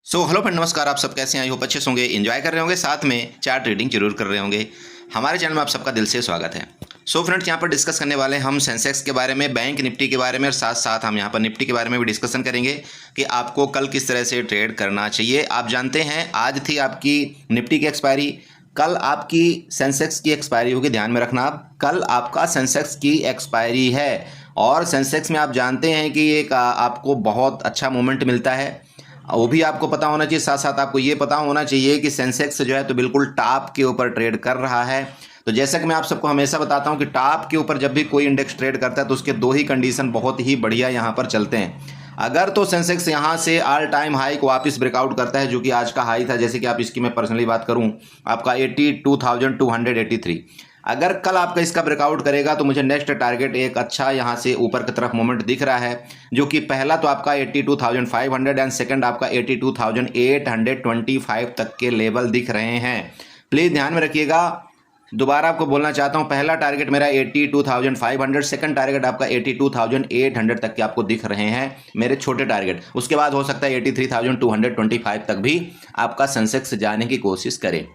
Hello friend, नमस्कार। आप सब कैसे हैं? आई होप अच्छे से होंगे, एंजॉय कर रहे होंगे, साथ में चार्ट ट्रेडिंग जरूर कर रहे होंगे। हमारे चैनल में आप सबका दिल से स्वागत है। फ्रेंड्स, यहाँ पर डिस्कस करने वाले हैं हम सेंसेक्स के बारे में, बैंक निफ्टी के बारे में, और साथ साथ हम यहाँ पर निफ्टी के बारे में भी डिस्कशन करेंगे कि आपको कल किस तरह से ट्रेड करना चाहिए। आप जानते हैं आज थी आपकी निफ्टी की एक्सपायरी, कल आपकी सेंसेक्स की एक्सपायरी होगी। ध्यान में रखना, आप कल आपका सेंसेक्स की एक्सपायरी है और सेंसेक्स में आप जानते हैं कि एक आपको बहुत अच्छा मूवमेंट मिलता है, वो भी आपको पता होना चाहिए। साथ साथ आपको ये पता होना चाहिए कि सेंसेक्स जो है तो बिल्कुल टॉप के ऊपर ट्रेड कर रहा है। तो जैसा कि मैं आप सबको हमेशा बताता हूं कि टॉप के ऊपर जब भी कोई इंडेक्स ट्रेड करता है तो उसके दो ही कंडीशन बहुत ही बढ़िया यहां पर चलते हैं। अगर तो सेंसेक्स यहां से ऑल टाइम हाई को वापस ब्रेकआउट करता है, जो कि आज का हाई था, जैसे कि आप इसकी मैं पर्सनली बात करूं, आपका 82,283। अगर कल आपका इसका ब्रेकआउट करेगा तो मुझे नेक्स्ट टारगेट एक अच्छा यहां से ऊपर की तरफ मोमेंट दिख रहा है, जो कि पहला तो आपका 82,500 एंड सेकंड आपका 82,825 तक के लेवल दिख रहे हैं। प्लीज़ ध्यान में रखिएगा, दोबारा आपको बोलना चाहता हूं, पहला टारगेट मेरा 82,500, सेकंड टारगेट आपका 82,800 तक के आपको दिख रहे हैं मेरे छोटे टारगेट। उसके बाद हो सकता है 83,225 तक भी आपका सेंसेक्स जाने की कोशिश करे।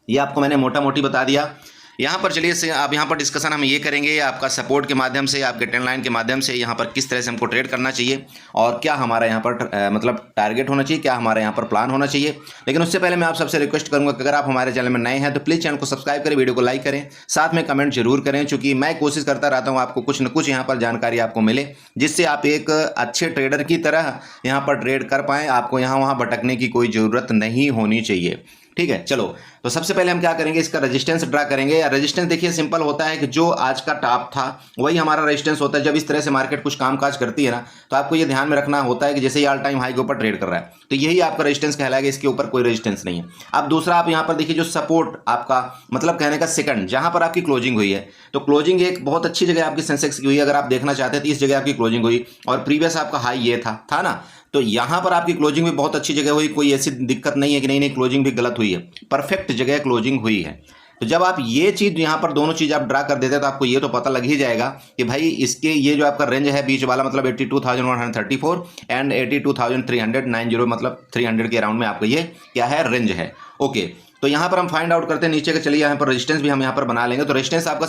ये आपको मैंने मोटा मोटी बता दिया। यहाँ पर चलिए से अब यहाँ पर डिस्कशन हम ये करेंगे आपका सपोर्ट के माध्यम से, आपके ट्रेंड लाइन के माध्यम से, यहाँ पर किस तरह से हमको ट्रेड करना चाहिए और क्या हमारा यहाँ पर मतलब टारगेट होना चाहिए, क्या हमारा यहाँ पर प्लान होना चाहिए। लेकिन उससे पहले मैं आप सबसे रिक्वेस्ट करूँगा कि अगर आप हमारे चैनल में नए हैं तो प्लीज़ चैनल को सब्सक्राइब करें, वीडियो को लाइक करें, साथ में कमेंट जरूर करें, चूँकि मैं कोशिश करता रहता हूँ आपको कुछ न कुछ यहाँ पर जानकारी आपको मिले, जिससे आप एक अच्छे ट्रेडर की तरह यहाँ पर ट्रेड कर पाएँ। आपको यहाँ वहाँ भटकने की कोई ज़रूरत नहीं होनी चाहिए। ठीक है, चलो तो सबसे पहले हम क्या करेंगे, इसका रेजिस्टेंस ड्रा करेंगे। या रेजिस्टेंस देखिए सिंपल होता है कि जो आज का टॉप था वही हमारा रेजिस्टेंस होता है। जब इस तरह से मार्केट कुछ कामकाज करती है ना, तो आपको ये ध्यान में रखना होता है कि जैसे ही ऑल टाइम हाई के ऊपर ट्रेड कर रहा है तो यही आपका रेजिस्टेंस कहलाएगा, इसके ऊपर कोई रेजिस्टेंस नहीं है। अब दूसरा आप यहाँ पर देखिए जो सपोर्ट आपका मतलब कहने का सेकंड, जहां पर आपकी क्लोजिंग हुई है, तो क्लोजिंग एक बहुत अच्छी जगह आपकी सेंसेक्स की हुई है। अगर आप देखना चाहते हैं तो इस जगह आपकी क्लोजिंग हुई और प्रीवियस आपका हाई ये था ना, तो यहां पर आपकी क्लोजिंग भी बहुत अच्छी जगह हुई, कोई ऐसी दिक्कत नहीं है कि नहीं क्लोजिंग भी गलत हुई है, परफेक्ट जगह क्लोजिंग हुई है। तो जब आप ये चीज यहां पर दोनों चीज आप ड्रा कर देते हैं तो आपको ये तो पता लग ही जाएगा कि भाई इसके ये जो आपका रेंज है बीच वाला, मतलब 82,134 एंड 82,390, मतलब 300 के अराउंड में आपका ये क्या है, रेंज है। ओके, तो यहाँ पर हम फाइंड आउट करते हैं नीचे के। चलिए यहाँ पर रेजिस्टेंस भी हम यहाँ पर बना लेंगे। तो रेजिस्टेंस आपका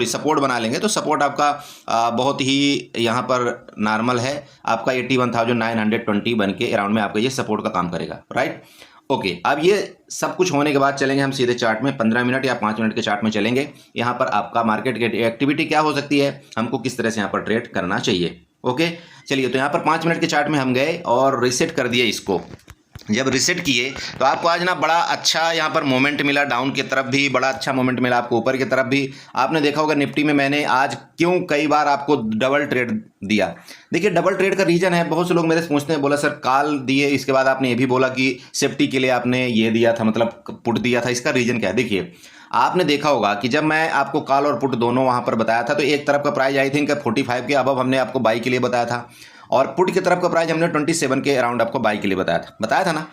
सपोर्ट बना लेंगे। तो सपोर्ट आपका बहुत ही यहाँ पर नॉर्मल है, आपका 81,920 बन के अराउंड में आपका ये सपोर्ट का काम करेगा, राइट। ओके, अब ये सब कुछ होने के बाद चलेंगे हम सीधे चार्ट में, 15 मिनट या 5 मिनट के चार्ट में चलेंगे। यहाँ पर आपका मार्केट की एक्टिविटी क्या हो सकती है, हमको किस तरह से यहाँ पर ट्रेड करना चाहिए। ओके, चलिए तो यहाँ पर 5 मिनट के चार्ट में हम गए और रीसेट कर दिए इसको। जब रीसेट किए तो आपको आज ना बड़ा अच्छा यहाँ पर मोमेंट मिला, डाउन की तरफ भी बड़ा अच्छा मोमेंट मिला आपको, ऊपर की तरफ भी। आपने देखा होगा निफ्टी में मैंने आज क्यों कई बार आपको डबल ट्रेड दिया। देखिए डबल ट्रेड का रीजन है, बहुत से लोग मेरे से पूछते हैं, बोला सर कॉल दिए, इसके बाद आपने ये भी बोला कि सेफ्टी के लिए आपने ये दिया था, मतलब पुट दिया था, इसका रीजन क्या है। देखिए आपने देखा होगा कि जब मैं आपको कॉल और पुट दोनों वहां पर बताया था तो एक तरफ का प्राइस आई थिंक 45 के अबव हमने आपको बाई के लिए बताया था, और पुट की तरफ का प्राइस हमने 27 के अराउंड आपको बाई के लिए बताया था ना।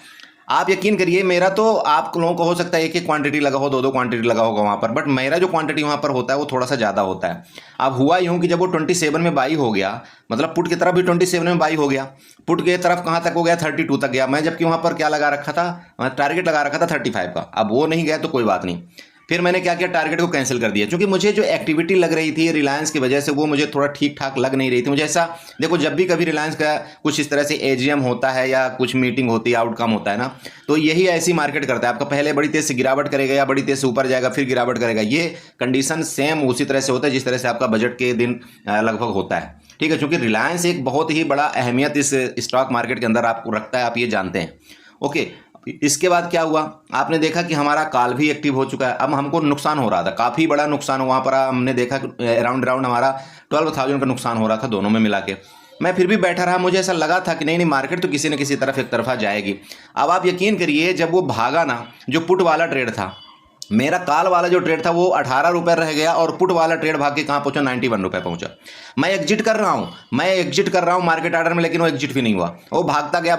आप यकीन करिए, मेरा तो आप लोगों को हो सकता है एक एक क्वांटिटी लगा हो, दो क्वांटिटी लगा होगा वहां पर, बट मेरा जो क्वांटिटी वहां पर होता है वो थोड़ा सा ज़्यादा होता है। अब हुआ यूं कि जब वो 27 में बाई हो गया, मतलब पुट की तरफ भी 27 में बाई हो गया, पुट की तरफ कहाँ तक हो गया, 32 तक गया। मैं जबकि वहां पर क्या लगा रखा था, टारगेट लगा रखा था 35 का। अब वो नहीं गया तो कोई बात नहीं, फिर मैंने क्या किया, टारगेट को कैंसिल कर दिया, क्योंकि मुझे जो एक्टिविटी लग रही थी रिलायंस की वजह से वो मुझे थोड़ा ठीक ठाक लग नहीं रही थी। मुझे ऐसा, देखो जब भी कभी रिलायंस का कुछ इस तरह से एजीएम होता है या कुछ मीटिंग होती है, आउटकम होता है ना, तो यही ऐसी मार्केट करता है, आपका पहले बड़ी तेज से गिरावट करेगा या बड़ी तेज से ऊपर जाएगा फिर गिरावट करेगा। ये कंडीशन सेम उसी तरह से होता है जिस तरह से आपका बजट के दिन लगभग होता है। ठीक है, क्योंकि रिलायंस एक बहुत ही बड़ा अहमियत इस स्टॉक मार्केट के अंदर आपको रखता है, आप ये जानते हैं। ओके, इसके बाद क्या हुआ, आपने देखा कि हमारा कॉल भी एक्टिव हो चुका है। अब हमको नुकसान हो रहा था, काफ़ी बड़ा नुकसान वहाँ पर हमने देखा अराउंड हमारा 12,000 का नुकसान हो रहा था दोनों में मिला के। मैं फिर भी बैठा रहा, मुझे ऐसा लगा था कि नहीं मार्केट तो किसी न किसी तरफ एक तरफा जाएगी। अब आप यकीन करिए, जब वो भागा ना, जो पुट वाला ट्रेड था, मेरा कॉल वाला जो ट्रेड था वो 18 रुपये रह गया और पुट वाला ट्रेड भाग के कहाँ पहुंचा, 91 रुपये पहुंचा। मैं एग्जिट कर रहा हूं मार्केट आर्डर में, लेकिन वो एग्जिट भी नहीं हुआ, वो भागता गया।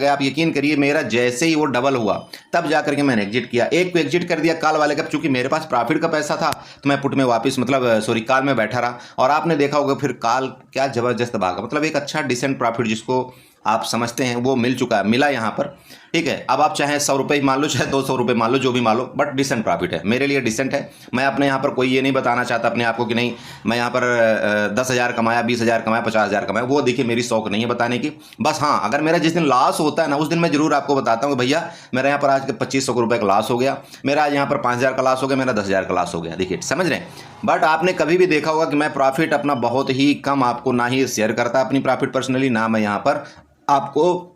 आप यकीन करिए, मेरा जैसे ही वो डबल हुआ तब जाकर के मैंने एग्जिट किया। एक को एग्जिट कर दिया कॉल वाले का, चूंकि मेरे पास प्रॉफिट का पैसा था तो मैं पुट में वापस कॉल में बैठा रहा। और आपने देखा होगा फिर कॉल क्या जबरदस्त भागा, मतलब एक अच्छा डिसेंट प्रॉफिट जिसको आप समझते हैं वो मिल चुका है, मिला यहाँ पर, ठीक है। अब आप चाहे 100 रुपये मान लो, चाहे 200 रुपये मान लो, जो भी मान लो, बट डिसेंट प्रॉफिट है, मेरे लिए डिसेंट है। मैं अपने यहाँ पर कोई ये नहीं बताना चाहता अपने आप को कि नहीं मैं यहाँ पर 10,000 कमाया, 20,000 कमाया, 50,000 कमाया, वो देखिए मेरी शौक नहीं है बताने की। बस हाँ, अगर मेरा जिस दिन लॉस होता है ना, उस दिन मैं जरूर आपको बताता हूँ कि भैया मेरा यहाँ पर आज 2500 रुपये का लॉस हो गया, मेरा आज यहाँ पर 5,000 का लॉस हो गया, मेरा 10,000 का लॉस हो गया। देखिए समझ रहे हैं। बट आपने कभी भी देखा होगा कि मैं प्रॉफिट अपना बहुत ही कम आपको ना ही शेयर करता अपनी प्रॉफिट पर्सनली, ना मैं यहाँ पर आपको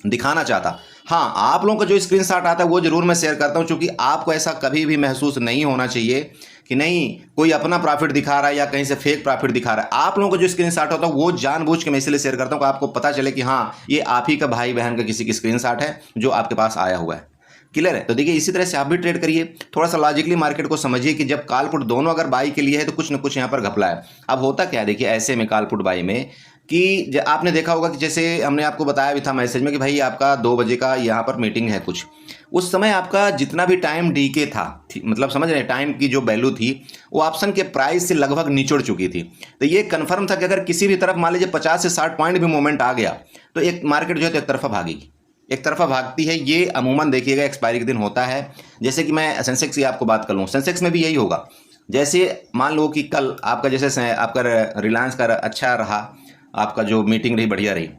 दिखाना चाहता। हाँ, आप लोगों का जो स्क्रीनशॉट आता है वो जरूर मैं शेयर करता हूँ, क्योंकि आपको ऐसा कभी भी महसूस नहीं होना चाहिए कि नहीं कोई अपना प्रॉफिट दिखा रहा है या कहीं से फेक प्रॉफिट दिखा रहा है। आप लोगों का जो स्क्रीनशॉट होता है वो जानबूझ के मैं इसलिए शेयर करता हूँ कि आपको पता चले कि हाँ ये आप ही का भाई बहन का किसी की स्क्रीनशॉट है जो आपके पास आया हुआ है। क्लियर है। तो देखिए इसी तरह से आप भी ट्रेड करिए, थोड़ा सा लॉजिकली मार्केट को समझिए कि जब कॉल पुट दोनों अगर बाई के लिए है तो कुछ ना कुछ यहाँ पर घपला है। अब होता क्या है, देखिए ऐसे में कॉल पुट बाई में कि आपने देखा होगा कि जैसे हमने आपको बताया भी था मैसेज में कि भाई आपका 2 बजे का यहाँ पर मीटिंग है कुछ, उस समय आपका जितना भी टाइम डीके था, मतलब समझ रहे हैं टाइम की जो वैल्यू थी वो ऑप्शन के प्राइस से लगभग निचड़ चुकी थी। तो ये कंफर्म था कि अगर किसी भी तरफ मान लीजिए 50 से 60 पॉइंट भी मूवमेंट आ गया तो एक मार्केट जो है तो एक तरफा भागेगी, एक तरफा भागती है। ये अमूमन देखिएगा एक्सपायरी के दिन होता है। जैसे कि मैं सेंसेक्स की आपको बात कर लूँ, सेंसेक्स में भी यही होगा। जैसे मान लो कि कल आपका जैसे आपका रिलायंस का अच्छा रहा, आपका जो मीटिंग रही बढ़िया रही,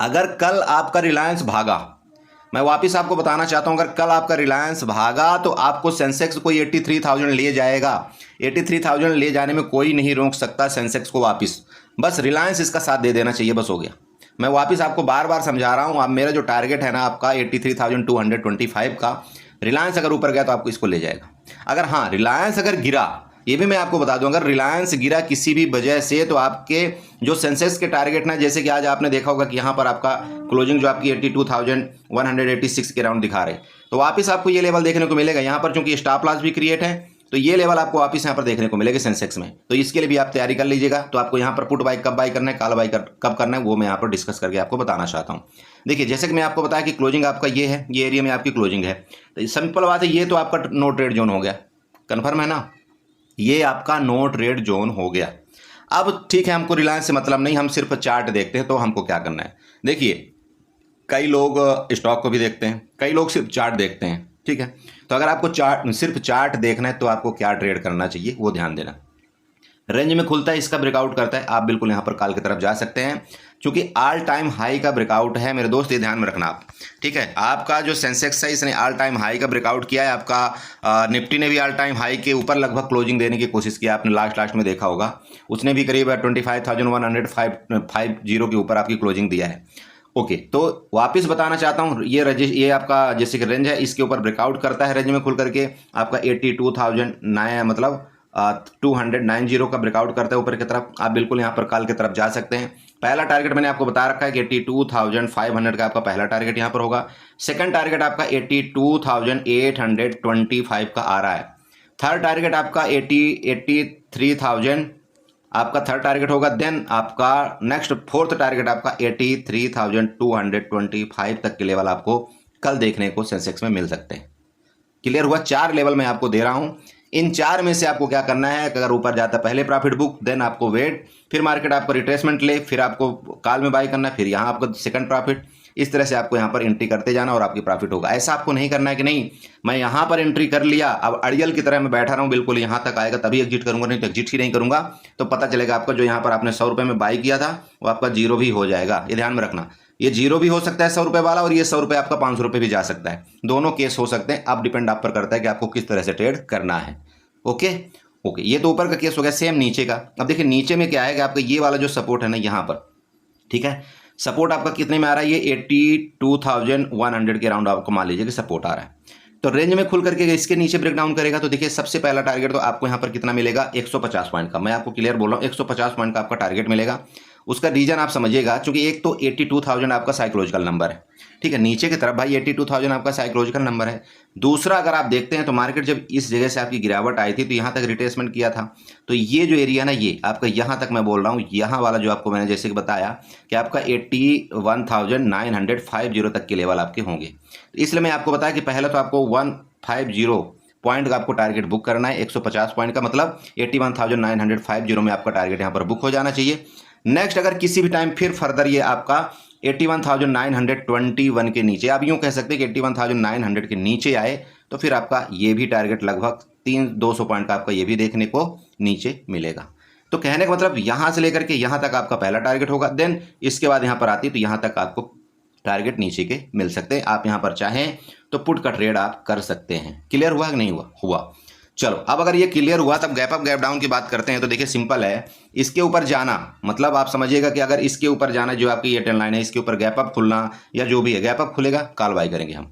अगर कल आपका रिलायंस भागा, मैं वापस आपको बताना चाहता हूं, अगर कल आपका रिलायंस भागा तो आपको सेंसेक्स को 83,000 ले जाएगा। 83,000 ले जाने में कोई नहीं रोक सकता सेंसेक्स को वापस, बस रिलायंस इसका साथ दे देना चाहिए, बस हो गया। मैं वापस आपको बार बार समझा रहा हूं, आप मेरा जो टारगेट है ना आपका 83,225 का, रिलायंस अगर ऊपर गया तो आपको इसको ले जाएगा। अगर हाँ रिलायंस अगर गिरा, ये भी मैं आपको बता दूं, अगर रिलायंस गिरा किसी भी वजह से तो आपके जो सेंसेक्स के टारगेट ना, जैसे कि आज आपने देखा होगा कि यहाँ पर आपका क्लोजिंग जो आपकी 82,186 के राउंड दिखा रहे, तो वापस आपको ये लेवल देखने को मिलेगा। यहाँ पर चूंकि स्टॉप लॉस भी क्रिएट है तो ये लेवल आपको वापस यहाँ पर देखने को मिलेगा सेंसेक्स में। तो इसके लिए भी आप तैयारी कर लीजिएगा। तो आपको यहाँ पर पुट बाई कब बाई करना है, कॉल बाई कब करना है, वो मैं यहाँ पर डिस्कस करके आपको बताना चाहता हूँ। देखिए जैसे कि मैं आपको बताया कि क्लोजिंग आपका ये है, ये एरिया में आपकी क्लोजिंग है, तो सिंपल बात है, ये तो आपका नो ट्रेड जोन हो गया, कन्फर्म है ना, ये आपका नो ट्रेड जोन हो गया। अब ठीक है, हमको रिलायंस से मतलब नहीं, हम सिर्फ चार्ट देखते हैं। तो हमको क्या करना है, देखिए कई लोग स्टॉक को भी देखते हैं, कई लोग सिर्फ चार्ट देखते हैं, ठीक है। तो अगर आपको सिर्फ चार्ट देखना है तो आपको क्या ट्रेड करना चाहिए वो ध्यान देना। रेंज में खुलता है, इसका ब्रेकआउट करता है, आप बिल्कुल यहाँ पर कॉल की तरफ जा सकते हैं, क्योंकि ऑल टाइम हाई का ब्रेकआउट है मेरे दोस्त, ये ध्यान में रखना आप, ठीक है। आपका जो सेंसेक्स है इसने ऑल टाइम हाई का ब्रेकआउट किया है, आपका निफ्टी ने भी ऑल टाइम हाई के ऊपर लगभग क्लोजिंग देने की कोशिश की, आपने लास्ट में देखा होगा, उसने भी करीब 25,150 के ऊपर आपकी क्लोजिंग दिया है। ओके, तो वापस बताना चाहता हूँ, ये आपका जैसे कि रेंज है, इसके ऊपर ब्रेकआउट करता है, रेंज में खुल करके आपका 82,009 मतलब 290 का ब्रेकआउट करता है ऊपर की तरफ, आप बिल्कुल यहाँ पर कॉल की तरफ जा सकते हैं। पहला टारगेट मैंने आपको बता रखा है कि 82,500 का आपका पहला टारगेट यहाँ पर होगा। सेकंड टारगेट आपका 82,825 का आ रहा है। थर्ड टारगेट आपका 83,000 आपका थर्ड टारगेट होगा। देन आपका नेक्स्ट फोर्थ टारगेट आपका 83,225 तक के लेवल आपको कल देखने को सेंसेक्स में मिल सकते हैं। क्लियर हुआ? 4 लेवल मैं आपको दे रहा हूं, इन 4 में से आपको क्या करना है, अगर ऊपर जाता है पहले प्रॉफिट बुक, देन आपको वेट, फिर मार्केट आपको रिट्रेसमेंट ले, फिर आपको कॉल में बाई करना है, फिर यहाँ आपको सेकंड प्रॉफिट, इस तरह से आपको यहाँ पर एंट्री करते जाना और आपकी प्रॉफिट होगा। ऐसा आपको नहीं करना है कि नहीं मैं यहाँ पर एंट्री कर लिया, अब अड़ियल की तरह मैं बैठा रहा हूँ, बिल्कुल यहाँ तक आएगा तभी एग्जिट करूंगा, नहीं तो एग्जिट ही नहीं करूंगा। तो पता चलेगा आपका जो यहाँ पर आपने 100 रुपये में बाई किया था वो आपका जीरो भी हो जाएगा। ये ध्यान में रखना, ये जीरो भी हो सकता है 100 रुपये वाला, और ये 100 रुपये आपका 500 रुपये भी जा सकता है, दोनों केस हो सकते हैं। अब डिपेंड आप पर करता है कि आपको किस तरह से ट्रेड करना है। ओके, ये तो ऊपर का केस हो गया। सेम नीचे का, अब देखिए नीचे में क्या है कि आपका ये वाला जो सपोर्ट है ना यहाँ पर, ठीक है, सपोर्ट आपका कितने में आ रहा है, ये 82,100 के राउंड आपको मान लीजिए कि सपोर्ट आ रहा है। तो रेंज में खुल करके इसके नीचे ब्रेक डाउन करेगा तो देखिए सबसे पहला टारगेट तो आपको यहाँ पर कितना मिलेगा, 150 पॉइंट का। मैं आपको क्लियर बोल रहा हूँ, 150 पॉइंट का आपका टारगेट मिलेगा। उसका रीजन आप समझिएगा, क्योंकि एक तो 82,000 आपका साइकोलॉजिकल नंबर है, ठीक है, नीचे की तरफ भाई 82,000 आपका साइकोलॉजिकल नंबर है। दूसरा, अगर आप देखते हैं तो मार्केट जब इस जगह से आपकी गिरावट आई थी तो यहाँ तक रिट्रेसमेंट किया था, तो ये जो एरिया ना ये आपका यहाँ तक मैं बोल रहा हूँ, यहाँ वाला जो आपको मैंने जैसे कि बताया कि आपका 81,950 तक के लेवल आपके होंगे। इसलिए मैं आपको बताया कि पहले तो आपको 150 पॉइंट का आपको टारगेट बुक करना है, 150 पॉइंट का मतलब 81,950 में आपका टारगेट यहाँ पर बुक हो जाना चाहिए। नेक्स्ट, अगर किसी भी टाइम फिर फर्दर ये आपका 81,921 के नीचे, आप यूँ कह सकते हैं कि 81,900 के नीचे आए तो फिर आपका ये भी टारगेट लगभग 200 पॉइंट का आपका ये भी देखने को नीचे मिलेगा। तो कहने का मतलब यहाँ से लेकर के यहाँ तक आपका पहला टारगेट होगा, देन इसके बाद यहाँ पर आती है तो यहाँ तक आपको टारगेट नीचे के मिल सकते हैं। आप यहाँ पर चाहें तो पुट का ट्रेड आप कर सकते हैं। क्लियर हुआ कि नहीं हुआ? चलो, अब अगर ये क्लियर हुआ तब गैप अप गैप डाउन की बात करते हैं। तो देखिए सिंपल है, इसके ऊपर जाना मतलब आप समझिएगा कि अगर इसके ऊपर जाना, जो आपकी ये ट्रेंड लाइन है, इसके ऊपर गैप अप खुलना या जो भी है, गैप अप खुलेगा कॉल बाय करेंगे हम,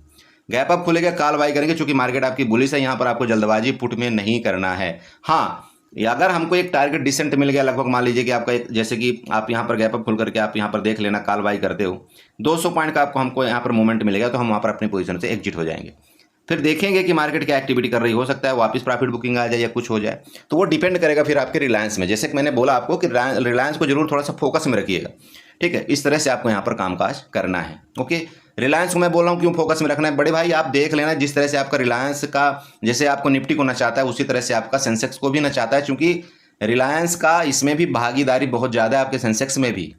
गैप अप खुलेगा कॉल बाय करेंगे। चूंकि मार्केट आपकी बुलिश है, यहाँ पर आपको जल्दबाजी पुट में नहीं करना है। हाँ, अगर हमको एक टारगेट डिसेंट मिल गया, लगभग मान लीजिए कि आपका एक, जैसे कि आप यहाँ पर गैप अप खुल करके आप यहाँ पर देख लेना, कॉल बाय करते हो, 200 पॉइंट का आपको हमको यहाँ पर मूवमेंट मिलेगा, तो हम वहाँ पर अपनी पोजीशन से एग्जिट हो जाएंगे। फिर देखेंगे कि मार्केट क्या एक्टिविटी कर रही, हो सकता है वापस प्रॉफिट बुकिंग आ जाए या कुछ हो जाए, तो वो डिपेंड करेगा फिर आपके रिलायंस में। जैसे कि मैंने बोला आपको कि रिलायंस को जरूर थोड़ा सा फोकस में रखिएगा, ठीक है। इस तरह से आपको यहाँ पर कामकाज करना है। ओके, रिलायंस को मैं बोल रहा हूँ क्यों फोकस में रखना है, बड़े भाई आप देख लेना, जिस तरह से आपका रिलायंस का, जैसे आपको निफ्टी को नचाता है उसी तरह से आपका सेंसेक्स को भी नचाता है, क्योंकि रिलायंस का इसमें भी भागीदारी बहुत ज़्यादा है, आपके सेंसेक्स में भी,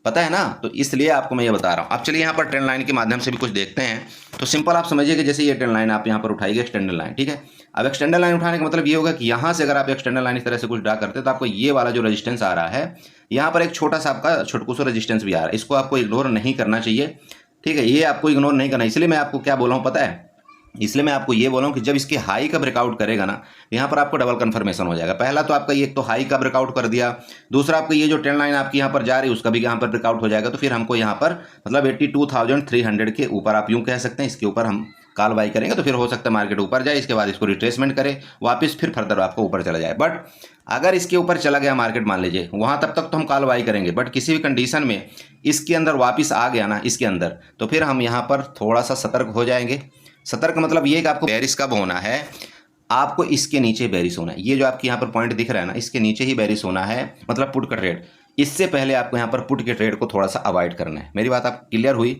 पता है ना। तो इसलिए आपको मैं ये बता रहा हूँ। अब चलिए यहाँ पर ट्रेंड लाइन के माध्यम से भी कुछ देखते हैं। तो सिंपल आप समझिए कि जैसे ये ट्रेंड लाइन आप यहाँ पर उठाइए, एक्सटेंडर लाइन, ठीक है। अब एक्सटेंडर लाइन उठाने का मतलब ये होगा कि यहाँ से अगर आप एक्सटेंडर लाइन इस तरह से कुछ ड्रा करते हैं तो आपको ये वाला जो रेजिस्टेंस आ रहा है, यहाँ पर एक छोटा सा आपका छोटकू सा रेजिस्टेंस भी आ रहा है, इसको आपको इग्नोर नहीं करना चाहिए, ठीक है। ये आपको इग्नोर नहीं करना, इसलिए मैं आपको क्या बोला हूँ पता है, इसलिए मैं आपको ये बोला हूँ कि जब इसके हाई का ब्रेकआउट करेगा ना, यहाँ पर आपको डबल कंफर्मेशन हो जाएगा। पहला तो आपका ये तो हाई का ब्रेकआउट कर दिया, दूसरा आपका ये जो ट्रेंड लाइन आपकी यहाँ पर जा रही है उसका भी यहाँ पर ब्रेकआउट हो जाएगा। तो फिर हमको यहाँ पर मतलब 82,300 के ऊपर आप यूँ कह सकते हैं, इसके ऊपर हम कॉल बाई करेंगे तो फिर हो सकता है मार्केट ऊपर जाए, इसके बाद इसको रिट्रेसमेंट करे वापस, फिर फर्दर आपको ऊपर चला जाए। बट अगर इसके ऊपर चला गया मार्केट, मान लीजिए वहाँ तब तक तो हम कॉल बाई करेंगे, बट किसी भी कंडीशन में इसके अंदर वापस आ गया ना इसके अंदर, तो फिर हम यहाँ पर थोड़ा सा सतर्क हो जाएंगे। सतर्क मतलब ये कि आपको बेरिश कब होना है, आपको इसके नीचे बेरिश होना है। ये जो आपके यहाँ पर पॉइंट दिख रहा है ना, इसके नीचे ही बेरिश होना है, मतलब पुट का ट्रेड। इससे पहले आपको यहाँ पर पुट के ट्रेड को थोड़ा सा अवॉइड करना है। मेरी बात आप क्लियर हुई?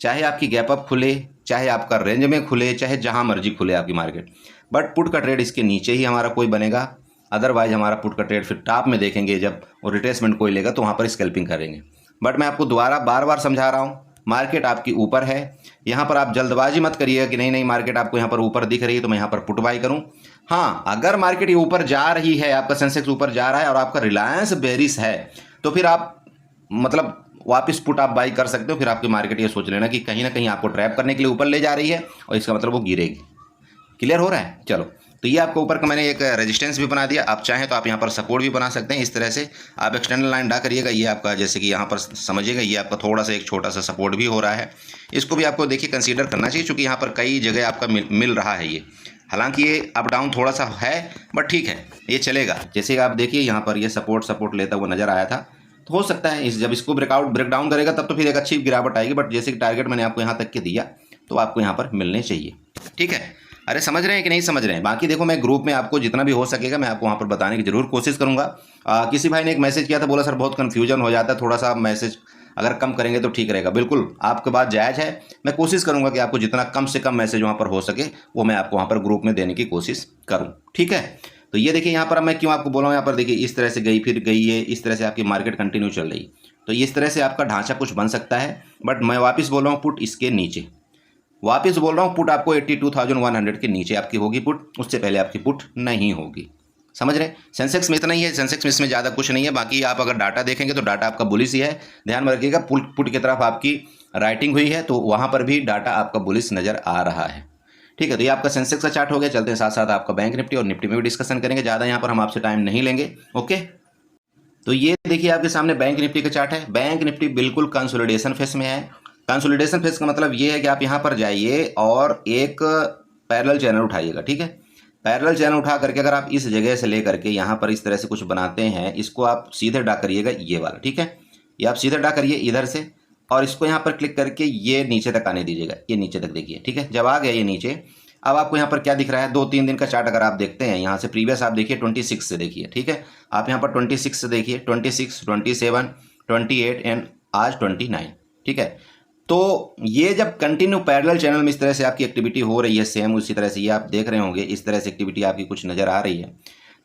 चाहे आपकी गैप अप खुले, चाहे आपका रेंज में खुले, चाहे जहाँ मर्जी खुले आपकी मार्केट, बट पुट का ट्रेड इसके नीचे ही हमारा कोई बनेगा। अदरवाइज हमारा पुट का ट्रेड फिर टॉप में देखेंगे जब वो रिट्रेसमेंट कोई लेगा तो वहाँ पर स्कैल्पिंग करेंगे। बट मैं आपको दोबारा बार बार समझा रहा हूँ, मार्केट आपकी ऊपर है, यहाँ पर आप जल्दबाजी मत करिएगा कि नहीं मार्केट आपको यहाँ पर ऊपर दिख रही है तो मैं यहाँ पर पुट बाई करूँ। हाँ, अगर मार्केट ये ऊपर जा रही है, आपका सेंसेक्स ऊपर जा रहा है और आपका रिलायंस बेरिश है, तो फिर आप मतलब वापस पुट आप बाई कर सकते हो। फिर आपकी मार्केट ये सोच लेना कि कहीं ना कहीं आपको ट्रैप करने के लिए ऊपर ले जा रही है और इसका मतलब वो गिरेगी। क्लियर हो रहा है? चलो, तो ये आपको ऊपर का मैंने एक रेजिस्टेंस भी बना दिया। आप चाहें तो आप यहाँ पर सपोर्ट भी बना सकते हैं। इस तरह से आप एक्सटर्नल लाइन ड्रा करिएगा, ये आपका जैसे कि यहाँ पर समझिएगा, ये आपका थोड़ा सा एक छोटा सा सपोर्ट भी हो रहा है। इसको भी आपको देखिए कंसीडर करना चाहिए, क्योंकि यहाँ पर कई जगह आपका मिल रहा है ये। हालांकि ये अप डाउन थोड़ा सा है, बट ठीक है, ये चलेगा। जैसे आप देखिए यहाँ पर ये सपोर्ट लेता हुआ नजर आया था, तो हो सकता है जब इसको ब्रेक डाउन करेगा तब तो फिर एक अच्छी गिरावट आएगी। बट जैसे कि टारगेट मैंने आपको यहाँ तक के दिया, तो आपको यहाँ पर मिलने चाहिए। ठीक है, अरे समझ रहे हैं कि नहीं समझ रहे हैं? बाकी देखो, मैं ग्रुप में आपको जितना भी हो सकेगा मैं आपको वहाँ पर बताने की जरूर कोशिश करूँगा। किसी भाई ने एक मैसेज किया था, बोला सर बहुत कन्फ्यूजन हो जाता है, थोड़ा सा मैसेज अगर कम करेंगे तो ठीक रहेगा। बिल्कुल आपकी बात जायज़ है, मैं कोशिश करूँगा कि आपको जितना कम से कम मैसेज वहाँ पर हो सके वो मैं आपको वहाँ पर ग्रुप में देने की कोशिश करूँ। ठीक है, तो ये देखिए यहाँ पर मैं क्यों आपको बोला हूँ, यहाँ पर देखिए इस तरह से गई फिर गई है, इस तरह से आपकी मार्केट कंटिन्यू चल रही, तो इस तरह से आपका ढांचा कुछ बन सकता है। बट मैं वापस बोल रहा हूँ, पुट इसके नीचे, वापस बोल रहा हूँ, पुट आपको 82,100 के नीचे आपकी होगी पुट, उससे पहले आपकी पुट नहीं होगी। समझ रहे? सेंसेक्स में इतना ही है, सेंसेक्स में इसमें ज़्यादा कुछ नहीं है। बाकी आप अगर डाटा देखेंगे तो डाटा आपका बुलिश ही है। ध्यान में रखिएगा, पुट की तरफ आपकी राइटिंग हुई है तो वहाँ पर भी डाटा आपका बुलिश नज़र आ रहा है। ठीक है, तो ये आपका सेंसेक्स का चार्ट हो गया। चलते हैं साथ साथ आपका बैंक निफ्टी और निफ्टी में भी डिस्कशन करेंगे। ज़्यादा यहाँ पर हम आपसे टाइम नहीं लेंगे। ओके, तो ये देखिए आपके सामने बैंक निफ्टी का चार्ट है। बैंक निफ्टी बिल्कुल कंसोलिडेशन फेस में है। कंसोलिडेशन फेस का मतलब ये है कि आप यहाँ पर जाइए और एक पैरेलल चैनल उठाइएगा। ठीक है, पैरेलल चैनल उठा करके अगर आप इस जगह से लेकर के यहाँ पर इस तरह से कुछ बनाते हैं, इसको आप सीधे ड्रा करिएगा, ये वाला। ठीक है, ये आप सीधे ड्रा करिए इधर से और इसको यहाँ पर क्लिक करके ये नीचे तक आने दीजिएगा, ये नीचे तक देखिए। ठीक है, जब आ गया ये नीचे, अब आपको यहाँ पर क्या दिख रहा है, 2-3 दिन का चार्ट अगर आप देखते हैं यहाँ से, प्रीवियस आप देखिए 26 से देखिए। ठीक है, आप यहाँ पर 26 से देखिए, 26, 27, 28 एंड आज 29। ठीक है, तो ये जब कंटिन्यू पैरेलल चैनल में इस तरह से आपकी एक्टिविटी हो रही है, सेम उसी तरह से ये आप देख रहे होंगे, इस तरह से एक्टिविटी आपकी कुछ नज़र आ रही है,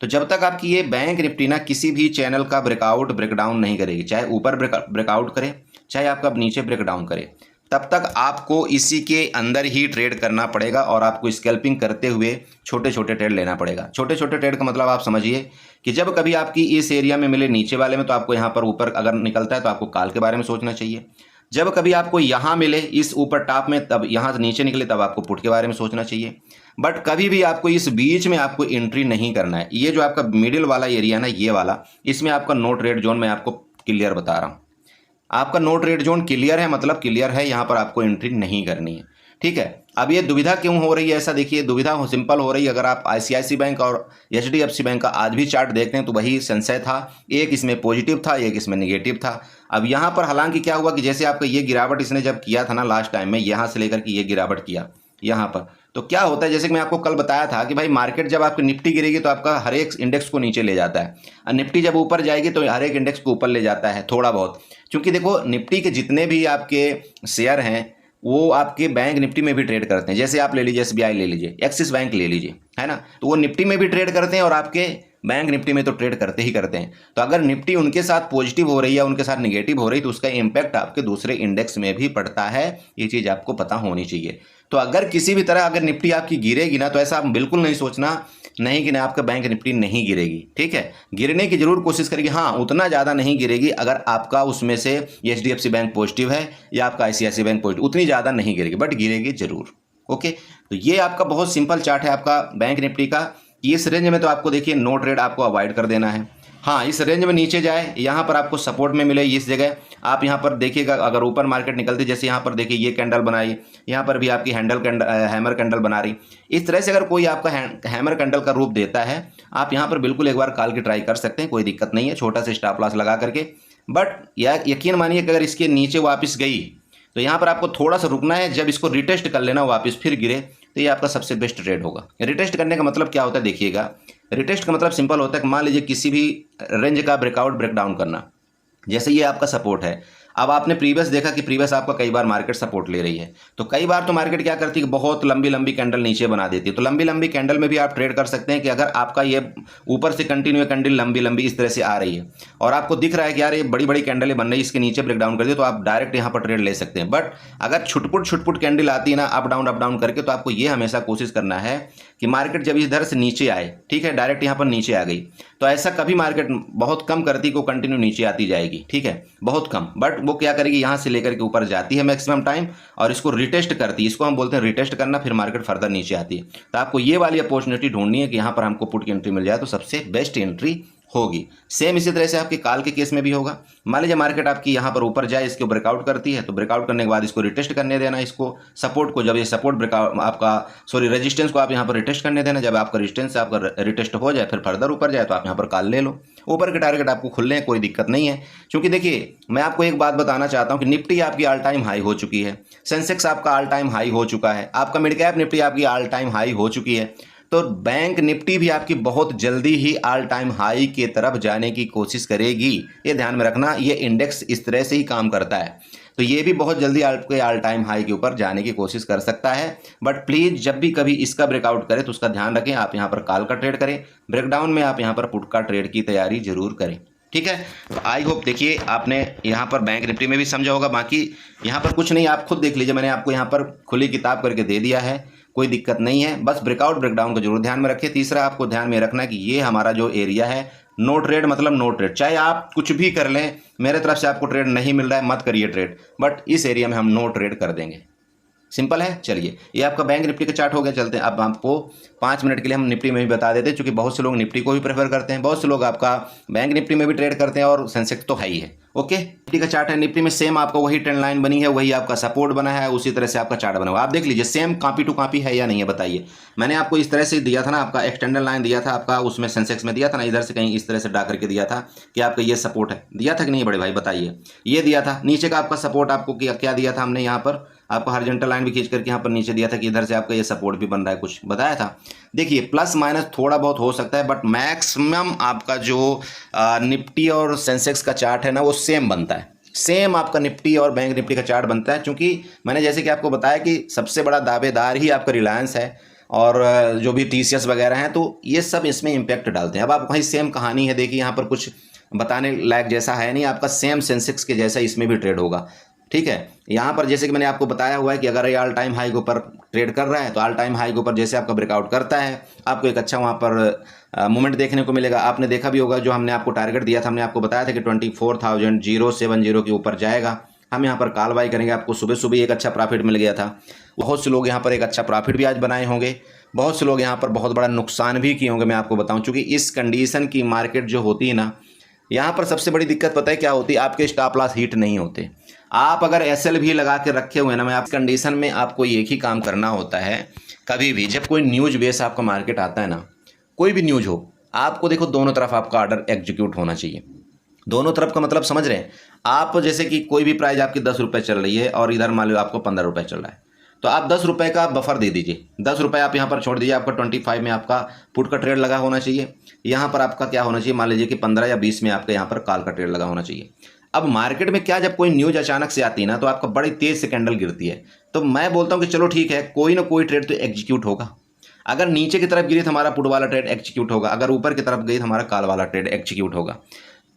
तो जब तक आपकी ये बैंक निफ्टी ना किसी भी चैनल का ब्रेकआउट ब्रेकडाउन नहीं करेगी, चाहे ऊपर ब्रेकआउट करे, चाहे आपका नीचे ब्रेक डाउन करे, तब तक आपको इसी के अंदर ही ट्रेड करना पड़ेगा और आपको स्कैल्पिंग करते हुए छोटे छोटे ट्रेड लेना पड़ेगा। छोटे छोटे ट्रेड का मतलब आप समझिए कि जब कभी आपकी इस एरिया में मिले नीचे वाले में, तो आपको यहाँ पर ऊपर अगर निकलता है तो आपको कॉल के बारे में सोचना चाहिए। जब कभी आपको यहाँ मिले इस ऊपर टॉप में, तब यहाँ से नीचे निकले, तब आपको पुट के बारे में सोचना चाहिए। बट कभी भी आपको इस बीच में आपको एंट्री नहीं करना है। ये जो आपका मिडिल वाला एरिया ना, ये वाला, इसमें आपका नो ट्रेड जोन मैं आपको क्लियर बता रहा हूँ। आपका नो ट्रेड जोन क्लियर है, मतलब क्लियर है, यहाँ पर आपको एंट्री नहीं करनी है। ठीक है। अब ये दुविधा क्यों हो रही है ऐसा, देखिए दुविधा सिंपल हो रही है। अगर आप आईसीआईसी बैंक और एचडीएफसी बैंक का आज भी चार्ट देखते हैं तो वही संशय था, एक इसमें पॉजिटिव था, एक इसमें नेगेटिव था। अब यहाँ पर हालांकि क्या हुआ कि जैसे आपका ये गिरावट इसने जब किया था ना लास्ट टाइम में, यहाँ से लेकर के ये गिरावट किया यहाँ पर, तो क्या होता है, जैसे कि मैं आपको कल बताया था कि भाई मार्केट जब आपकी निफ्टी गिरेगी तो आपका हर एक इंडेक्स को नीचे ले जाता है, और निफ्टी जब ऊपर जाएगी तो हर एक इंडेक्स को ऊपर ले जाता है थोड़ा बहुत। क्योंकि देखो निफ्टी के जितने भी आपके शेयर हैं वो आपके बैंक निफ्टी में भी ट्रेड करते हैं। जैसे आप ले लीजिए एसबीआई ले लीजिए, एक्सिस बैंक ले लीजिए, है ना, तो वो निफ्टी में भी ट्रेड करते हैं और आपके बैंक निफ्टी में तो ट्रेड करते ही करते हैं। तो अगर निफ्टी उनके साथ पॉजिटिव हो रही है, उनके साथ नेगेटिव हो रही है, तो उसका इम्पैक्ट आपके दूसरे इंडेक्स में भी पड़ता है। ये चीज़ आपको पता होनी चाहिए। तो अगर किसी भी तरह अगर निफ्टी आपकी गिरेगी ना, तो ऐसा आप बिल्कुल नहीं सोचना नहीं कि ना आपका बैंक निफ्टी नहीं गिरेगी। ठीक है, गिरने की जरूर कोशिश करेगी, हाँ उतना ज़्यादा नहीं गिरेगी। अगर आपका उसमें से एचडीएफसी बैंक पॉजिटिव है या आपका आईसीआईसी बैंक पॉजिटिव, उतनी ज़्यादा नहीं गिरेगी, बट गिरेगी जरूर। ओके, तो ये आपका बहुत सिंपल चार्ट है आपका बैंक निफ्टी का। इस रेंज में तो आपको देखिए नो ट्रेड आपको अवॉइड कर देना है। हाँ, इस रेंज में नीचे जाए, यहाँ पर आपको सपोर्ट में मिले, इस जगह आप यहाँ पर देखिएगा। अगर ऊपर मार्केट निकलती, जैसे यहाँ पर देखिए ये कैंडल बनाई, यहाँ पर भी आपकी हैमर कैंडल बना रही, इस तरह से अगर कोई आपका हैमर कैंडल का रूप देता है, आप यहाँ पर बिल्कुल एक बार कॉल की ट्राई कर सकते हैं, कोई दिक्कत नहीं है, छोटा सा स्टॉप लॉस लगा करके। बट यकीन मानिए कि अगर इसके नीचे वापस गई तो यहाँ पर आपको थोड़ा सा रुकना है, जब इसको रिटेस्ट कर लेना वापस फिर गिरे, तो ये आपका सबसे बेस्ट ट्रेड होगा। रिटेस्ट करने का मतलब क्या होता है, देखिएगा, रिटेस्ट का मतलब सिंपल होता है कि मान लीजिए किसी भी रेंज का ब्रेकआउट ब्रेकडाउन करना। जैसे ये आपका सपोर्ट है, अब आपने प्रीवियस देखा कि प्रीवियस आपका कई बार मार्केट सपोर्ट ले रही है, तो कई बार तो मार्केट क्या करती है कि बहुत लंबी लंबी कैंडल नीचे बना देती है। तो लंबी लंबी कैंडल में भी आप ट्रेड कर सकते हैं कि अगर आपका ये ऊपर से कंटिन्यू कैंडल लंबी लंबी इस तरह से आ रही है और आपको दिख रहा है कि यार ये बड़ी बड़ी कैंडलें बन रही है, इसके नीचे ब्रेकडाउन कर दिए, तो आप डायरेक्ट यहाँ पर ट्रेड ले सकते हैं। बट अगर छुटपुट कैंडल आती है ना अप डाउन करके, तो आपको ये हमेशा कोशिश करना है कि मार्केट जब इधर से नीचे आए, ठीक है, डायरेक्ट यहाँ पर नीचे आ गई, तो ऐसा कभी मार्केट बहुत कम करती को कंटिन्यू नीचे आती जाएगी। ठीक है, बहुत कम, बट वो क्या करेगी, यहाँ से लेकर के ऊपर जाती है मैक्सिमम टाइम और इसको रिटेस्ट करती है। इसको हम बोलते हैं रिटेस्ट करना, फिर मार्केट फर्दर नीचे आती है। तो आपको ये वाली अपॉर्चुनिटी ढूंढनी है कि यहाँ पर हमको पुट की एंट्री मिल जाए, तो सबसे बेस्ट एंट्री होगी। सेम इसी तरह से आपके कॉल के केस में भी होगा। मान लीजिए मार्केट आपकी यहाँ पर ऊपर जाए, इसको ब्रेकआउट करती है, तो ब्रेकआउट करने के बाद इसको रिटेस्ट करने देना, इसको सपोर्ट को, जब ये सपोर्ट ब्रेकआउट आपका रेजिस्टेंस को आप यहाँ पर रिटेस्ट करने देना। जब आपका रेजिस्टेंस आपका रिटेस्ट हो जाए, फिर फर्दर ऊपर जाए, तो आप यहाँ पर कॉल ले लो। ऊपर के टारगेट आपको खुलने हैं, कोई दिक्कत नहीं है। क्योंकि देखिए मैं आपको एक बात बताना चाहता हूँ कि निफ्टी आपकी ऑल टाइम हाई हो चुकी है, सेंसेक्स आपका ऑल टाइम हाई हो चुका है, आपका मिड कैप निफ्टी आपकी ऑल टाइम हाई हो चुकी है, तो बैंक निफ्टी भी आपकी बहुत जल्दी ही ऑल टाइम हाई की तरफ जाने की कोशिश करेगी। ये ध्यान में रखना, ये इंडेक्स इस तरह से ही काम करता है, तो ये भी बहुत जल्दी आपके ऑल टाइम हाई के ऊपर जाने की कोशिश कर सकता है। बट प्लीज़ जब भी कभी इसका ब्रेकआउट करे तो उसका ध्यान रखें, आप यहाँ पर कॉल का ट्रेड करें, ब्रेकडाउन में आप यहाँ पर पुट का ट्रेड की तैयारी जरूर करें। ठीक है, तो आई होप देखिए आपने यहाँ पर बैंक निफ्टी में भी समझा होगा। बाकी यहाँ पर कुछ नहीं, आप खुद देख लीजिए, मैंने आपको यहाँ पर खुली किताब करके दे दिया है, कोई दिक्कत नहीं है। बस ब्रेकआउट ब्रेकडाउन को जरूर ध्यान में रखिए। तीसरा आपको ध्यान में रखना है कि ये हमारा जो एरिया है, नो ट्रेड मतलब नो ट्रेड। चाहे आप कुछ भी कर लें, मेरे तरफ से आपको ट्रेड नहीं मिल रहा है, मत करिए ट्रेड, बट इस एरिया में हम नो ट्रेड कर देंगे। सिंपल है। चलिए, ये आपका बैंक निफ्टी का चार्ट हो गया। चलते हैं अब आपको 5 मिनट के लिए हम निफ्टी में भी बता देते हैं, क्योंकि बहुत से लोग निफ्टी को भी प्रेफर करते हैं, बहुत से लोग आपका बैंक निफ्टी में भी ट्रेड करते हैं, और सेंसेक्स तो है ही है। ओके, निफ्टी का चार्ट है, निफ्टी में सेम आपको वही ट्रेंड लाइन बनी है, वही आपका सपोर्ट बना है, उसी तरह से आपका चार्ट बना हुआ। आप देख लीजिए, सेम कॉपी टू कॉपी है या नहीं है, बताइए। मैंने आपको इस तरह से दिया था ना, आपका एक्सटेंडर लाइन दिया था आपका, उसमें सेंसेक्स में दिया था ना, इधर से कहीं इस तरह से ड्रा करके दिया था कि आपका ये सपोर्ट है, दिया था कि नहीं बड़े भाई, बताइए। ये दिया था, नीचे का आपका सपोर्ट आपको क्या दिया था हमने, यहाँ पर आपको हॉरिजॉन्टल लाइन भी खींच करके यहाँ पर नीचे दिया था कि इधर से आपका ये सपोर्ट भी बन रहा है, कुछ बताया था। देखिए, प्लस माइनस थोड़ा बहुत हो सकता है, बट मैक्सिमम आपका जो निफ्टी और सेंसेक्स का चार्ट है ना, वो सेम बनता है। सेम आपका निफ्टी और बैंक निफ्टी का चार्ट बनता है, क्योंकि मैंने जैसे कि आपको बताया कि सबसे बड़ा दावेदार ही आपका रिलायंस है, और जो भी टीसीएस वगैरह हैं, तो ये सब इसमें इम्पैक्ट डालते हैं। अब आप वही सेम कहानी है, देखिए यहाँ पर कुछ बताने लायक जैसा है नहीं, आपका सेम सेंसेक्स के जैसा इसमें भी ट्रेड होगा। ठीक है, यहाँ पर जैसे कि मैंने आपको बताया हुआ है कि अगर ये ऑल टाइम हाई के ऊपर ट्रेड कर रहा है तो ऑल टाइम हाई के ऊपर जैसे आपका ब्रेकआउट करता है आपको एक अच्छा वहाँ पर मूवमेंट देखने को मिलेगा। आपने देखा भी होगा, जो हमने आपको टारगेट दिया था, हमने आपको बताया था कि 24,070 के ऊपर जाएगा। हम यहाँ पर कॉल बाई करेंगे, आपको सुबह सुबह एक अच्छा प्रॉफिट मिल गया था। बहुत से लोग यहाँ पर एक अच्छा प्रॉफिट भी आज बनाए होंगे, बहुत से लोग यहाँ पर बहुत बड़ा नुकसान भी किए होंगे। मैं आपको बताऊँ, चूँकि इस कंडीशन की मार्केट जो होती है ना, यहाँ पर सबसे बड़ी दिक्कत पता है क्या होती है, आपके स्टॉप लॉस हिट नहीं होते। आप अगर एसएल भी लगा के रखे हुए हैं ना, मैं आप कंडीशन में आपको एक ही काम करना होता है। कभी भी जब कोई न्यूज बेस आपका मार्केट आता है ना, कोई भी न्यूज हो, आपको देखो दोनों तरफ आपका ऑर्डर एग्जीक्यूट होना चाहिए। दोनों तरफ का मतलब समझ रहे हैं आप? जैसे कि कोई भी प्राइस आपकी 10 रुपये चल रही है और इधर मान लो आपको 15 रुपये चल रहा है, तो आप 10 रुपये का बफर दे दीजिए। 10 रुपये आप यहाँ पर छोड़ दीजिए। आपका 25 में आपका पुट का ट्रेड लगा होना चाहिए। यहाँ पर आपका क्या होना चाहिए, मान लीजिए कि 15 या 20 में आपका यहाँ पर कॉल का ट्रेड लगा होना चाहिए। अब मार्केट में क्या, जब कोई न्यूज अचानक से आती है ना, तो आपका बड़ी तेज से कैंडल गिरती है। तो मैं बोलता हूँ कि चलो ठीक है, कोई ना कोई ट्रेड तो एग्जीक्यूट होगा। अगर नीचे की तरफ गिरी तो हमारा पुट वाला ट्रेड एग्जीक्यूट होगा, अगर ऊपर की तरफ गई तो हमारा कॉल वाला ट्रेड एग्जीक्यूट होगा।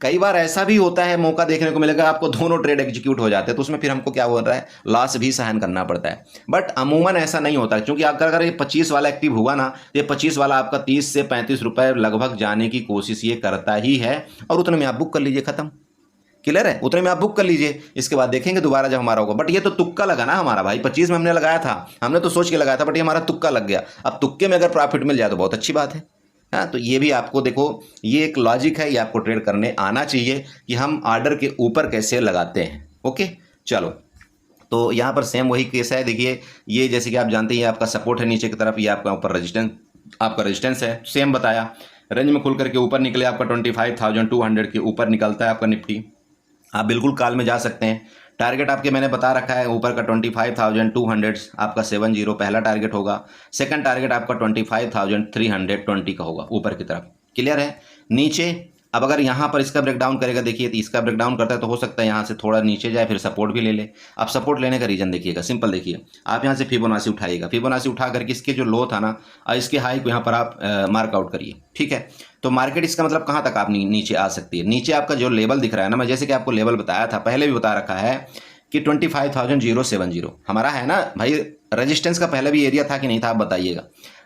कई बार ऐसा भी होता है, मौका देखने को मिलेगा आपको दोनों ट्रेड एग्जीक्यूट हो जाते हैं, तो उसमें फिर हमको क्या हो रहा है, लॉस भी सहन करना पड़ता है। बट अमूमन ऐसा नहीं होता, क्योंकि अगर ये 25 वाला एक्टिव हुआ ना, ये 25 वाला आपका 30 से 35 रुपये लगभग जाने की कोशिश ये करता ही है, और उतने में आप बुक कर लीजिए, खत्म। क्लियर है? उतने में आप बुक कर लीजिए, इसके बाद देखेंगे दोबारा जब हमारा होगा। बट ये तो तुक्का लगा ना हमारा भाई, 25 में हमने लगाया था, हमने तो सोच के लगाया था, बट ये हमारा तुक्का लग गया। अब तुक्के में अगर प्रॉफिट मिल जाए तो बहुत अच्छी बात है। हाँ, तो ये भी आपको देखो, ये एक लॉजिक है, ये आपको ट्रेड करने आना चाहिए कि हम ऑर्डर के ऊपर कैसे लगाते हैं। ओके, चलो, तो यहाँ पर सेम वही केस है। देखिए, ये जैसे कि आप जानते हैं, ये आपका सपोर्ट है नीचे की तरफ, ये आपका ऊपर रेजिस्टेंस है। सेम बताया, रेंज में खुल करके ऊपर निकले, आपका 25,200 के ऊपर निकलता है आपका निफ्टी, आप बिल्कुल कॉल में जा सकते हैं। टारगेट आपके मैंने बता रखा है, ऊपर का 25,200 आपका 70 पहला टारगेट होगा। सेकंड टारगेट आपका 25,320 का होगा ऊपर की तरफ। क्लियर है? नीचे अब अगर यहाँ पर इसका ब्रेकडाउन करेगा, देखिए तो इसका ब्रेकडाउन करता है तो हो सकता है यहाँ से थोड़ा नीचे जाए, फिर सपोर्ट भी ले ले। अब सपोर्ट लेने का रीजन देखिएगा, सिंपल देखिए, आप यहाँ से फिबोनाची उठाइएगा, फिबोनाची उठा करके इसके जो लो था ना, इसके हाई को यहाँ पर आप मार्कआउट करिए। ठीक है, तो मार्केट इसका मतलब कहाँ तक आप नीचे आ सकती है। नीचे आपका जो लेवल दिख रहा है ना, मैं जैसे कि आपको लेवल बताया था, पहले भी बता रखा है कि 25,070 हमारा है ना भाई। रेजिस्टेंस का पहले भी एरिया था कि नहीं था, आप बताइएगा।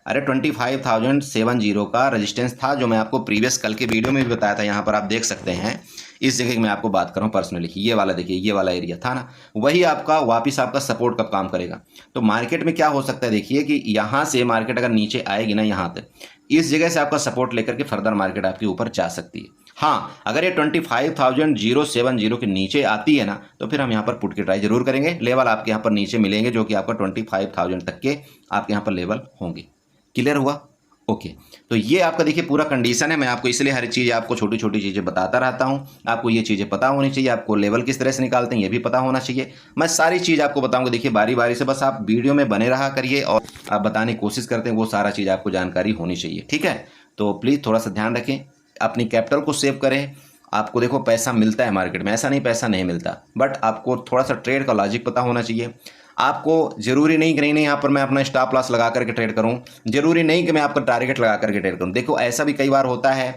अरे 25,070 का रेजिस्टेंस था, जो मैं आपको प्रीवियस कल के वीडियो में भी बताया था। यहाँ पर आप देख सकते हैं, इस जगह मैं आपको बात कर रहा हूँ पर्सनली, ये वाला देखिए, ये वाला एरिया था ना, वही आपका वापस आपका सपोर्ट कब काम करेगा। तो मार्केट में क्या हो सकता है, देखिए कि यहाँ से मार्केट अगर नीचे आएगी ना, यहाँ तक, इस जगह से आपका सपोर्ट लेकर के फर्दर मार्केट आपके ऊपर जा सकती है। हाँ, अगर ये 25,070 के नीचे आती है ना, तो फिर हम यहाँ पर पुट की ट्राई जरूर करेंगे। लेवल आपके यहाँ पर नीचे मिलेंगे, जो कि आपका 25,000 तक के आपके यहाँ पर लेवल होंगे। क्लियर हुआ? ओके, तो ये आपका देखिए पूरा कंडीशन है। मैं आपको इसलिए हर चीज़ आपको छोटी छोटी चीज़ें बताता रहता हूँ। आपको ये चीज़ें पता होनी चाहिए, आपको लेवल किस तरह से निकालते हैं ये भी पता होना चाहिए। मैं सारी चीज़ आपको बताऊँगा, देखिए बारी बारी से, बस आप वीडियो में बने रहा करिए और आप बताने की कोशिश करते हैं, वो सारा चीज़ आपको जानकारी होनी चाहिए। ठीक है, तो प्लीज़ थोड़ा सा ध्यान रखें, अपनी कैपिटल को सेव करें। आपको देखो पैसा मिलता है मार्केट में, ऐसा नहीं पैसा नहीं मिलता, बट आपको थोड़ा सा ट्रेड का लॉजिक पता होना चाहिए। आपको जरूरी नहीं कि नहीं यहाँ पर मैं अपना स्टॉप लॉस लगा करके ट्रेड करूँ, जरूरी नहीं कि मैं आपका टारगेट लगा करके ट्रेड करूँ। देखो ऐसा भी कई बार होता है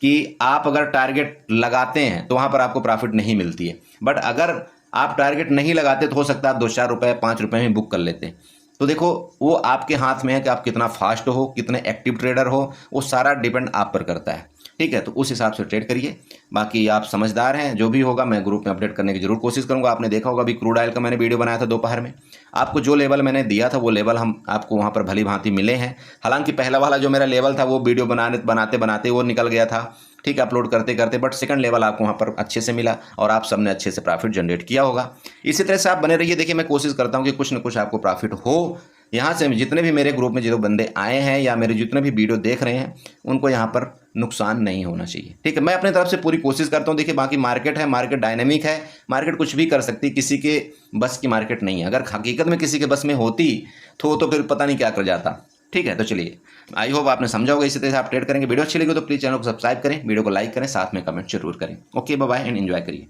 कि आप अगर टारगेट लगाते हैं तो वहाँ पर आपको प्रॉफिट नहीं मिलती है, बट अगर आप टारगेट नहीं लगाते तो हो सकता है आप 2-4 रुपये 5 रुपये में बुक कर लेते हैं। तो देखो वो आपके हाथ में है कि आप कितना फास्ट हो, कितने एक्टिव ट्रेडर हो, वो सारा डिपेंड आप पर करता है। ठीक है, तो उस हिसाब से ट्रेड करिए। बाकी आप समझदार हैं, जो भी होगा मैं ग्रुप में अपडेट करने की जरूर कोशिश करूंगा। आपने देखा होगा अभी क्रूड ऑयल का मैंने वीडियो बनाया था दोपहर में, आपको जो लेवल मैंने दिया था वो लेवल हम आपको वहाँ पर भली भांति मिले हैं। हालांकि पहला वाला जो मेरा लेवल था वो वीडियो बनाते बनाते वो निकल गया था, ठीक है, अपलोड करते करते, बट सेकंड लेवल आपको वहाँ पर अच्छे से मिला और आप सबने अच्छे से प्रॉफिट जनरेट किया होगा। इसी तरह से आप बने रहिए। देखिए मैं कोशिश करता हूँ कि कुछ न कुछ आपको प्रॉफिट हो। यहाँ से जितने भी मेरे ग्रुप में जो बंदे आए हैं या मेरे जितने भी वीडियो देख रहे हैं, उनको यहाँ पर नुकसान नहीं होना चाहिए। ठीक है, मैं अपनी तरफ से पूरी कोशिश करता हूँ। देखिए बाकी मार्केट है, मार्केट डायनेमिक है, मार्केट कुछ भी कर सकती, किसी के बस की मार्केट नहीं है। अगर हकीकत में किसी के बस में होती तो फिर पता नहीं क्या कर जाता। ठीक है, तो चलिए, आई होप आपने समझा होगा। इसी तरह से आप ट्रेड करेंगे। वीडियो अच्छी लगी तो प्लीज़ चैनल को सब्सक्राइब करें, वीडियो को लाइक करें, साथ में कमेंट जरूर करें। Okay, bye bye and enjoy करिए।